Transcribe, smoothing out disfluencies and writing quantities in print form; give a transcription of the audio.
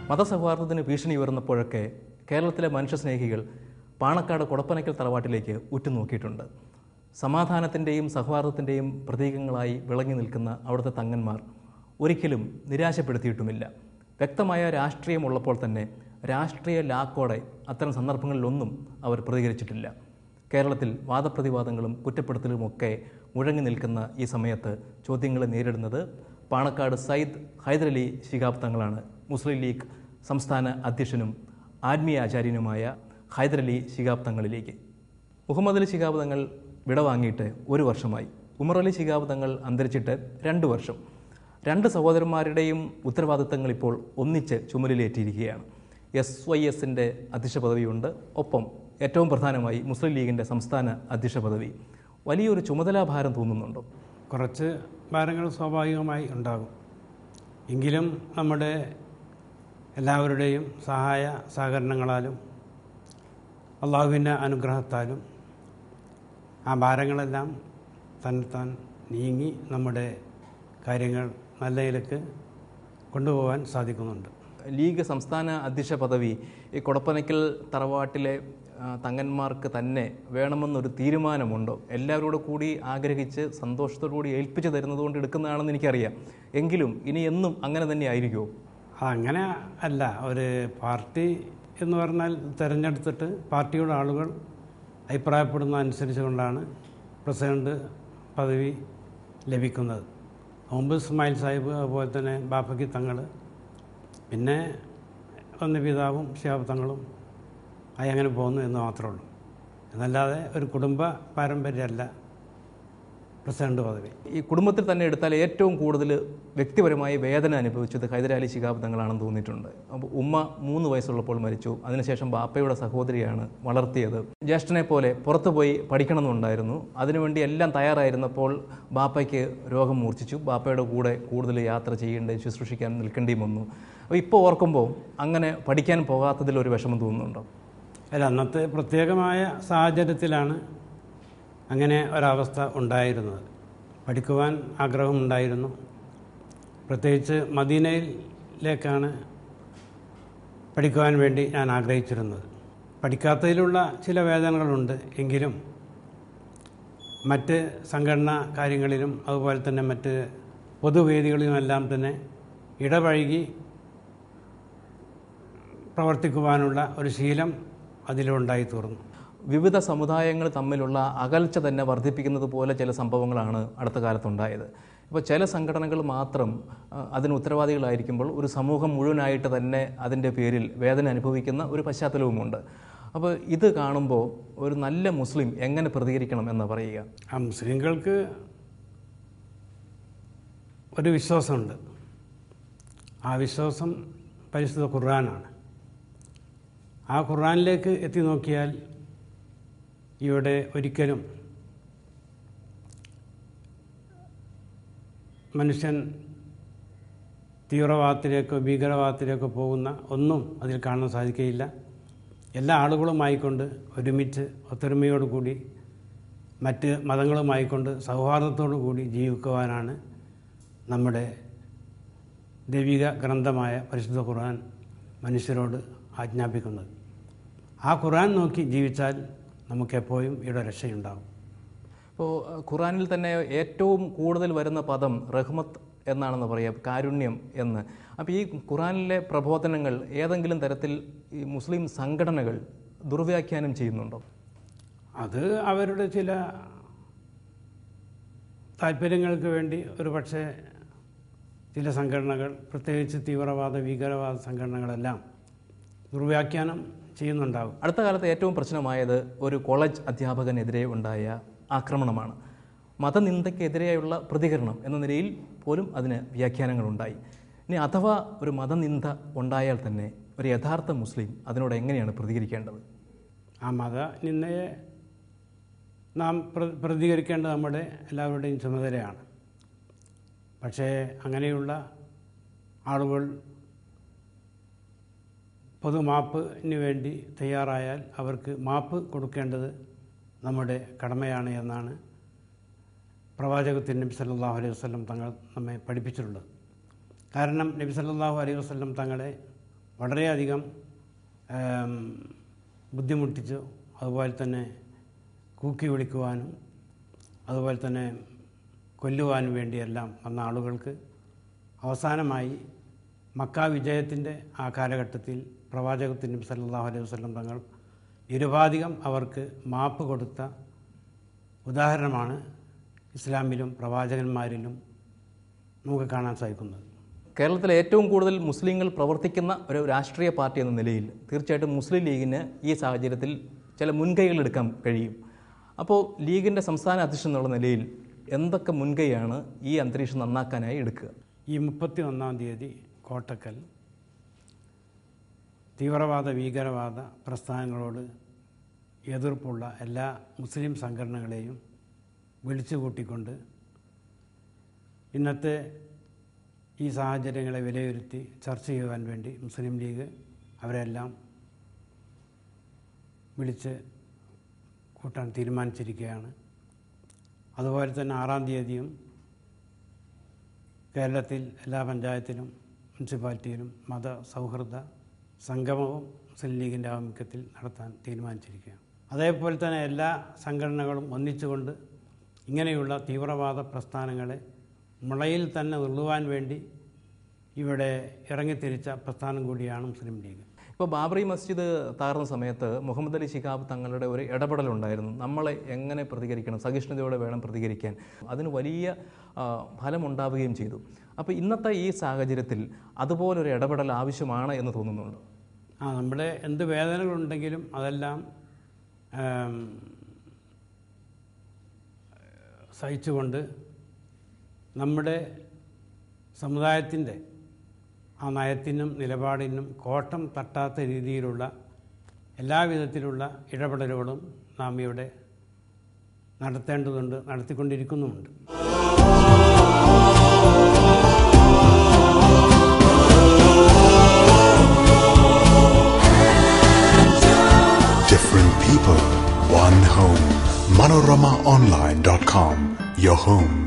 മതസൗഹാർദ്ദത്തിന് ഭീഷണി ഉയർന്നപ്പോഴൊക്കെ കേരളത്തിലെ മനുഷ്യസ്നേഹികൾ പാണക്കാട് കൊടപ്പനയ്ക്കൽ തറവാട്ടിലേക്ക് ഉറ്റുനോക്കിയിട്ടുണ്ട്. സമാധാനത്തിൻ്റെയും സൗഹാർദ്ദത്തിൻ്റെയും പ്രതീകങ്ങളായി വിളങ്ങി നിൽക്കുന്ന അവിടുത്തെ തങ്ങന്മാർ ഒരിക്കലും നിരാശപ്പെടുത്തിയിട്ടുമില്ല. വ്യക്തമായ രാഷ്ട്രീയമുള്ളപ്പോൾ തന്നെ രാഷ്ട്രീയ ലാക്കോടെ അത്തരം സന്ദർഭങ്ങളിലൊന്നും അവർ പ്രതികരിച്ചിട്ടില്ല. കേരളത്തിൽ വാദപ്രതിവാദങ്ങളും കുറ്റപ്പെടുത്തലുമൊക്കെ മുഴങ്ങി നിൽക്കുന്ന ഈ സമയത്ത് ചോദ്യങ്ങളെ നേരിടുന്നത് പാണക്കാട് സയ്യിദ് ഹൈദരലി ശിഹാബ് തങ്ങളാണ്. മുസ്ലിം ലീഗ് സംസ്ഥാന അധ്യക്ഷനും ആത്മീയ ആചാര്യനുമായ ഹൈദരലി ശിഹാബ് തങ്ങളിലേക്ക്. മുഹമ്മദ് അലി ശിഹാബ് തങ്ങൾ വിടവാങ്ങിയിട്ട് 1 വർഷമായി. ഉമർ അലി ശിഹാബ് തങ്ങൾ അന്തരിച്ചിട്ട് 2 വർഷം. 2 സഹോദരന്മാരുടെയും ഉത്തരവാദിത്തങ്ങൾ ഇപ്പോൾ ഒന്നിച്ച് ചുമലിലേറ്റിയിരിക്കുകയാണ്. SYSൻ്റെ അധ്യക്ഷ പദവിയുണ്ട്. ഒപ്പം ഏറ്റവും പ്രധാനമായി മുസ്ലിം ലീഗിൻ്റെ സംസ്ഥാന അധ്യക്ഷ പദവി. വലിയൊരു ചുമതലാഭാരം തോന്നുന്നുണ്ടോ? കുറച്ച് ഭാരങ്ങൾ സ്വാഭാവികമായി ഉണ്ടാകും. എങ്കിലും നമ്മുടെ എല്ലാവരുടെയും സഹായ സഹകരണങ്ങളാലും അള്ളാഹുവിൻ്റെ അനുഗ്രഹത്താലും ആ ഭാരങ്ങളെല്ലാം തന്നെത്താൻ നീങ്ങി നമ്മുടെ കാര്യങ്ങൾ നല്ല നിലക്ക് കൊണ്ടുപോകാൻ സാധിക്കുന്നുണ്ട്. ലീഗ് സംസ്ഥാന അധ്യക്ഷ പദവി ഈ കൊടപ്പനയ്ക്കൽ തറവാട്ടിലെ തങ്ങന്മാർക്ക് തന്നെ വേണമെന്നൊരു തീരുമാനമുണ്ടോ? എല്ലാവരോടും കൂടി ആഗ്രഹിച്ച് സന്തോഷത്തോടു കൂടി ഏൽപ്പിച്ചു തരുന്നതുകൊണ്ട് എടുക്കുന്നതാണെന്ന് എനിക്കറിയാം. എങ്കിലും ഇനി എന്നും അങ്ങനെ തന്നെ ആയിരിക്കുമോ? അങ്ങനെ അല്ല. ഒരു പാർട്ടി എന്ന് പറഞ്ഞാൽ തിരഞ്ഞെടുത്തിട്ട് പാർട്ടിയുടെ ആളുകൾ അഭിപ്രായപ്പെടുന്ന അനുസരിച്ച് കൊണ്ടാണ് പ്രസിഡന്റ് പദവി ലഭിക്കുന്നത്. മുമ്പ് ഇസ്മായിൽ സാഹിബ്, അതുപോലെ തന്നെ ബാഫക്കി തങ്ങൾ, പിന്നെ ഒന്ന് പിതാവും ശിഹാബ് തങ്ങളും അങ്ങനെ പോകുന്നു എന്ന് മാത്രമേ ഉള്ളൂ. എന്നല്ലാതെ ഒരു കുടുംബ പാരമ്പര്യമല്ല പ്രസിഡന്റ് പദവി. ഈ കുടുംബത്തിൽ തന്നെ എടുത്താൽ ഏറ്റവും കൂടുതൽ വ്യക്തിപരമായി വേദന അനുഭവിച്ചത് ഹൈദരലി ശിഹാബ് തങ്ങളാണെന്ന് തോന്നിയിട്ടുണ്ട്. അപ്പോൾ ഉമ്മ 3 വയസ്സുള്ളപ്പോൾ മരിച്ചു. അതിനുശേഷം ബാപ്പയുടെ സഹോദരിയാണ് വളർത്തിയത്. ജ്യേഷ്ഠനെ പോലെ പുറത്തുപോയി പഠിക്കണമെന്നുണ്ടായിരുന്നു. അതിനുവേണ്ടി എല്ലാം തയ്യാറായിരുന്നപ്പോൾ ബാപ്പയ്ക്ക് രോഗം മൂർച്ഛിച്ചു. ബാപ്പയുടെ കൂടെ കൂടുതൽ യാത്ര ചെയ്യേണ്ടി, ശുശ്രൂഷിക്കാൻ നിൽക്കേണ്ടിയും വന്നു. അപ്പോൾ ഇപ്പോൾ ഓർക്കുമ്പോൾ അങ്ങനെ പഠിക്കാൻ പോകാത്തതിലൊരു വിഷമം തോന്നുന്നുണ്ടോ? അല്ല, അന്നത്തെ പ്രത്യേകമായ സാഹചര്യത്തിലാണ് അങ്ങനെ ഒരവസ്ഥ ഉണ്ടായിരുന്നത്. പഠിക്കുവാൻ ആഗ്രഹമുണ്ടായിരുന്നു. പ്രത്യേകിച്ച് മദീനയിലേക്കാണ് പഠിക്കുവാൻ വേണ്ടി ഞാൻ ആഗ്രഹിച്ചിരുന്നത്. പഠിക്കാത്തതിലുള്ള ചില വേദനകളുണ്ട്. എങ്കിലും മറ്റ് സംഘടനാ കാര്യങ്ങളിലും അതുപോലെ തന്നെ മറ്റ് പൊതുവേദികളിലുമെല്ലാം തന്നെ ഇടപഴകി പ്രവർത്തിക്കുവാനുള്ള ഒരു ശീലം അതിലുണ്ടായി തീർന്നു. വിവിധ സമുദായങ്ങൾ തമ്മിലുള്ള അകൽച്ച തന്നെ വർദ്ധിപ്പിക്കുന്നത് പോലെ ചില സംഭവങ്ങളാണ് അടുത്ത കാലത്തുണ്ടായത്. ഇപ്പോൾ ചില സംഘടനകൾ മാത്രം അതിന് ഉത്തരവാദികളായിരിക്കുമ്പോൾ ഒരു സമൂഹം മുഴുവനായിട്ട് തന്നെ അതിൻ്റെ പേരിൽ വേദന അനുഭവിക്കുന്ന ഒരു പശ്ചാത്തലവുമുണ്ട്. അപ്പോൾ ഇത് കാണുമ്പോൾ ഒരു നല്ല മുസ്ലിം എങ്ങനെ പ്രതികരിക്കണം എന്ന് പറയുക? മുസ്ലിങ്ങൾക്ക് ഒരു വിശ്വാസമുണ്ട്. ആ വിശ്വാസം പരിശുദ്ധ ഖുർആനാണ്. ആ ഖുർആനിലേക്ക് എത്തി നോക്കിയാൽ ഇവിടെ ഒരിക്കലും മനുഷ്യൻ തീവ്രവാദത്തിലേക്കോ ഭീകരവാദത്തിലേക്കോ പോകുന്ന ഒന്നും അതിൽ കാണാൻ സാധിക്കുകയില്ല. എല്ലാ ആളുകളുമായിക്കൊണ്ട് ഒരുമിച്ച് ഒത്തൊരുമയോടുകൂടി മറ്റ് മതങ്ങളുമായിക്കൊണ്ട് സൗഹാർദ്ദത്തോടു കൂടി ജീവിക്കുവാനാണ് നമ്മുടെ ദൈവിക ഗ്രന്ഥമായ പരിശുദ്ധ ഖുർആൻ മനുഷ്യരോട് ആജ്ഞാപിക്കുന്നത്. ആ ഖുർആൻ നോക്കി ജീവിച്ചാൽ നമുക്കെപ്പോഴും ഇവിടെ രക്ഷയുണ്ടാകും. ഇപ്പോൾ ഖുർആനിൽ തന്നെ ഏറ്റവും കൂടുതൽ വരുന്ന പദം റഹ്മത്ത് എന്നാണെന്ന് പറയാം, കാരുണ്യം എന്ന്. അപ്പോൾ ഈ ഖുർആനിലെ പ്രബോധനങ്ങൾ ഏതെങ്കിലും തരത്തിൽ ഈ മുസ്ലിം സംഘടനകൾ ദുർവ്യാഖ്യാനം ചെയ്യുന്നുണ്ടോ? അത് അവരുടെ ചില താല്പര്യങ്ങൾക്ക് വേണ്ടി ഒരു പക്ഷേ ചില സംഘടനകൾ, പ്രത്യേകിച്ച് തീവ്രവാദ ഭീകരവാദ സംഘടനകളെല്ലാം ദുർവ്യാഖ്യാനം ചെയ്യുന്നുണ്ടാകും. അടുത്ത കാലത്ത് ഏറ്റവും പ്രശ്നമായത് ഒരു കോളേജ് അധ്യാപകനെതിരെ ഉണ്ടായ ആക്രമണമാണ്. മതനിന്ദയ്ക്കെതിരെയുള്ള പ്രതികരണം എന്ന നിലയിൽ പോലും അതിന് വ്യാഖ്യാനങ്ങളുണ്ടായി. ഇനി അഥവാ ഒരു മതനിന്ദ ഉണ്ടായാൽ തന്നെ ഒരു യഥാർത്ഥ മുസ്ലിം അതിനോട് എങ്ങനെയാണ് പ്രതികരിക്കേണ്ടത്? ആ മതനിന്ദയെ നാം പ്രതികരിക്കേണ്ടത് നമ്മുടെ എല്ലാവരുടെയും ചുമതലയാണ്. പക്ഷേ അങ്ങനെയുള്ള ആളുകൾ പൊതുമാപ്പിന് വേണ്ടി തയ്യാറായാൽ അവർക്ക് മാപ്പ് കൊടുക്കേണ്ടത് നമ്മുടെ കടമയാണ് എന്നാണ് പ്രവാചകൻ നബി സല്ലല്ലാഹു അലൈഹി വസല്ലം തങ്ങൾ നമ്മെ പഠിപ്പിച്ചിട്ടുള്ളത്. കാരണം നബി സല്ലല്ലാഹു അലൈഹി വസല്ലം തങ്ങളെ വളരെയധികം ബുദ്ധിമുട്ടിച്ചു. അതുപോലെ തന്നെ കൂക്കി വിളിക്കുവാനും അതുപോലെ തന്നെ കൊല്ലുവാനും വേണ്ടിയെല്ലാം വന്ന ആളുകൾക്ക് അവസാനമായി മക്ക വിജയത്തിൻ്റെ ആ കാലഘട്ടത്തിൽ പ്രവാചകൻ നബി സല്ലല്ലാഹു അലൈഹി വസല്ലം തങ്ങൾ നിരുപാധികം അവർക്ക് മാപ്പ് കൊടുത്ത ഉദാഹരണമാണ് ഇസ്ലാമിലും പ്രവാചകന്മാരിലും നമുക്ക് കാണാൻ സാധിക്കുന്നത്. കേരളത്തിലെ ഏറ്റവും കൂടുതൽ മുസ്ലിങ്ങൾ പ്രവർത്തിക്കുന്ന ഒരു രാഷ്ട്രീയ പാർട്ടി എന്ന നിലയിൽ തീർച്ചയായിട്ടും മുസ്ലിം ലീഗിന് ഈ സാഹചര്യത്തിൽ ചില മുൻകൈകൾ എടുക്കാൻ കഴിയും. അപ്പോൾ ലീഗിൻ്റെ സംസ്ഥാന അധ്യക്ഷൻ എന്നുള്ള നിലയിൽ എന്തൊക്കെ മുൻകൈയാണ് ഈ അന്തരീക്ഷം നന്നാക്കാനായി എടുക്കുക? ഈ 31-ാം തീയതി കോട്ടക്കൽ തീവ്രവാദ ഭീകരവാദ പ്രസ്ഥാനങ്ങളോട് എതിർപ്പുള്ള എല്ലാ മുസ്ലിം സംഘടനകളെയും വിളിച്ചു കൂട്ടിക്കൊണ്ട് ഇന്നത്തെ ഈ സാഹചര്യങ്ങളെ വിലയിരുത്തി ചർച്ച ചെയ്യുവാൻ വേണ്ടി മുസ്ലിം ലീഗ് അവരെല്ലാം വിളിച്ച് കൂട്ടാൻ തീരുമാനിച്ചിരിക്കുകയാണ്. അതുപോലെ തന്നെ 6-ാം തീയതിയും കേരളത്തിൽ എല്ലാ പഞ്ചായത്തിലും മുനിസിപ്പാലിറ്റിയിലും മത സൗഹൃദ സംഗമവും മുസ്ലിം ലീഗിൻ്റെ ആഭിമുഖ്യത്തിൽ നടത്താൻ തീരുമാനിച്ചിരിക്കുകയാണ്. അതേപോലെ തന്നെ എല്ലാ സംഘടനകളും ഒന്നിച്ചുകൊണ്ട് ഇങ്ങനെയുള്ള തീവ്രവാദ പ്രസ്ഥാനങ്ങളെ മുളയിൽ തന്നെ ഉള്ളുവാൻ വേണ്ടി ഇവിടെ ഇറങ്ങിത്തിരിച്ച പ്രസ്ഥാനം കൂടിയാണ് മുസ്ലിം ലീഗ്. ഇപ്പോൾ ബാബറി മസ്ജിദ് തകർന്ന സമയത്ത് മുഹമ്മദ് അലി ശിഹാബ് തങ്ങളുടെ ഒരു ഇടപെടലുണ്ടായിരുന്നു. നമ്മളെ എങ്ങനെ പ്രതികരിക്കണം, സഹിഷ്ണുതയോടെ വേണം പ്രതികരിക്കാൻ. അതിന് വലിയ ഫലമുണ്ടാവുകയും ചെയ്തു. അപ്പോൾ ഇന്നത്തെ ഈ സാഹചര്യത്തിൽ അതുപോലൊരു ഇടപെടൽ ആവശ്യമാണ് എന്ന് തോന്നുന്നുണ്ട്. നമ്മുടെ എന്ത് വേദനകളുണ്ടെങ്കിലും അതെല്ലാം സഹിച്ചുകൊണ്ട് നമ്മുടെ സമുദായത്തിൻ്റെ ആ നയത്തിനും നിലപാടിനും കോട്ടം തട്ടാത്ത രീതിയിലുള്ള എല്ലാവിധത്തിലുള്ള ഇടപെടലുകളും നാം ഇവിടെ നടത്തേണ്ടതുണ്ട്, നടത്തിക്കൊണ്ടിരിക്കുന്നുമുണ്ട്. Different people, one home. ManoramaOnline.com, your home